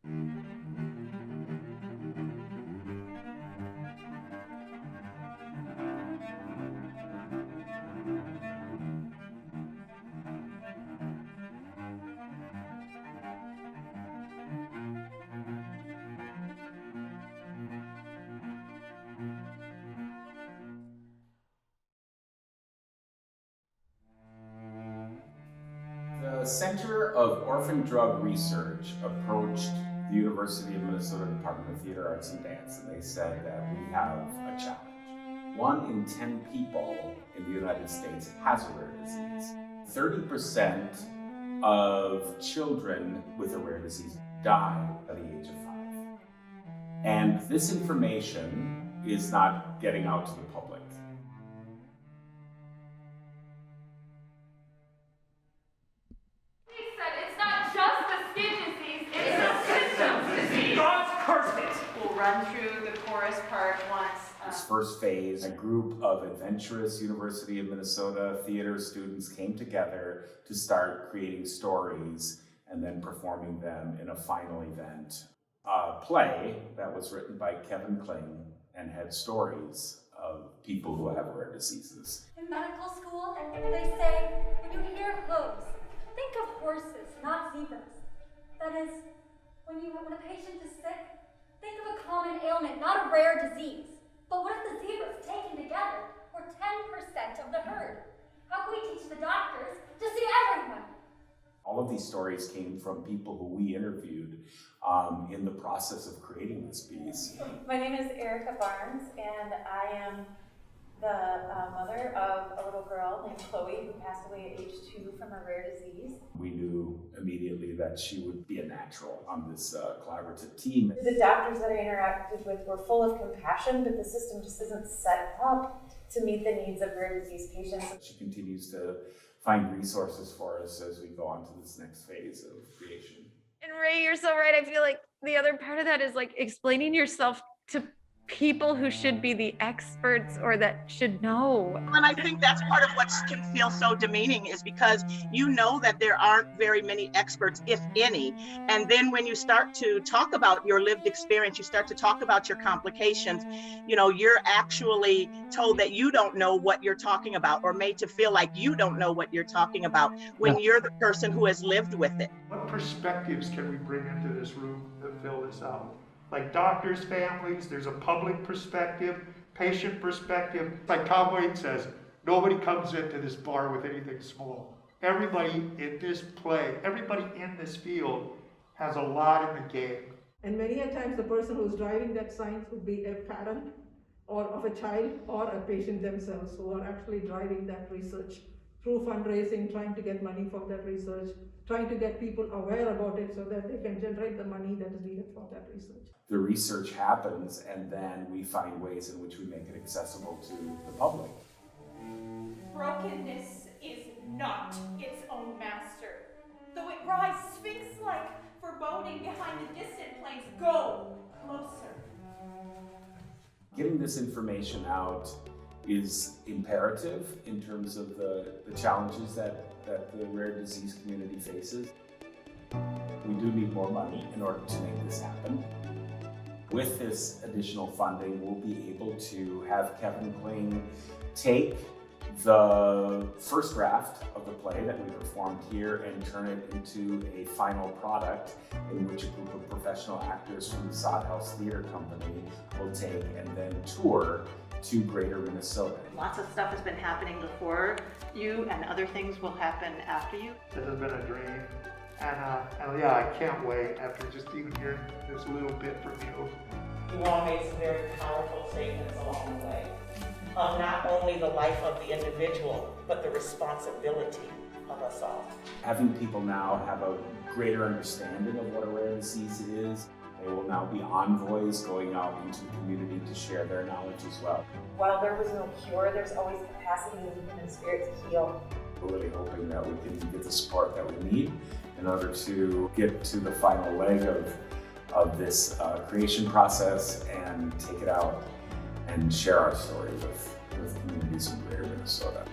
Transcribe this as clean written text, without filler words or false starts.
The Center of Orphan Drug Research approached the University of Minnesota Department of Theater Arts and Dance, and they said that we have a challenge. 1 in 10 people in the United States has a rare disease. 30% of children with a rare disease die at the age of 5. And this information is not getting out to the public. Run through the chorus part once. This first phase, a group of adventurous University of Minnesota theater students came together to start creating stories and then performing them in a final event. A play that was written by Kevin Kling and had stories of people who have rare diseases. In medical school, they say, when you hear hooves, think of horses, not zebras. That is, when a patient is sick, think of a common ailment, not a rare disease. But what if the zebras taken together were 10% of the herd? How can we teach the doctors to see everyone? All of these stories came from people who we interviewed in the process of creating this piece. My name is Erica Barnes, and I am the mother of a little girl named Chloe who passed away at age 2 from a rare disease. We knew immediately that she would be a natural on this collaborative team. The doctors that I interacted with were full of compassion, but the system just isn't set up to meet the needs of rare disease patients. She continues to find resources for us as we go on to this next phase of creation. And Ray, you're so right. I feel like the other part of that is like explaining yourself to people who should be the experts or that should know. And I think that's part of what can feel so demeaning, is because you know that there aren't very many experts, if any. And then when you start to talk about your lived experience, you start to talk about your complications, you know, you're actually told that you don't know what you're talking about, or made to feel like you don't know what you're talking about when you're the person who has lived with it. What perspectives can we bring into this room that fill this out? Like doctors, families, there's a public perspective, patient perspective. Like Tom Waits says, nobody comes into this bar with anything small. Everybody in this play, everybody in this field has a lot in the game. And many a times the person who's driving that science would be a parent or of a child or a patient themselves who are actually driving that research through fundraising, trying to get money for that research, trying to get people aware about it so that they can generate the money that is needed for that research. The research happens, and then we find ways in which we make it accessible to the public. Brokenness is not its own master. Though it rise sphinx-like, foreboding behind the distant plains, go closer. Getting this information out is imperative in terms of the challenges that the rare disease community faces. We do need more money in order to make this happen. With this additional funding, we'll be able to have Kevin Kling take the first draft of the play that we performed here and turn it into a final product in which a group of professional actors from the Sod House Theater Company will take and then tour to Greater Minnesota. Lots of stuff has been happening before you, and other things will happen after you. This has been a dream, and yeah, I can't wait after just even hearing this little bit from you. You all made some very powerful statements along the way of not only the life of the individual, but the responsibility of us all. Having people now have a greater understanding of what a rare disease is. They will now be envoys going out into the community to share their knowledge as well. While there was no cure, there's always capacity in the human spirit to heal. We're really hoping that we can get the support that we need in order to get to the final leg of this creation process and take it out and share our story with communities in Greater Minnesota.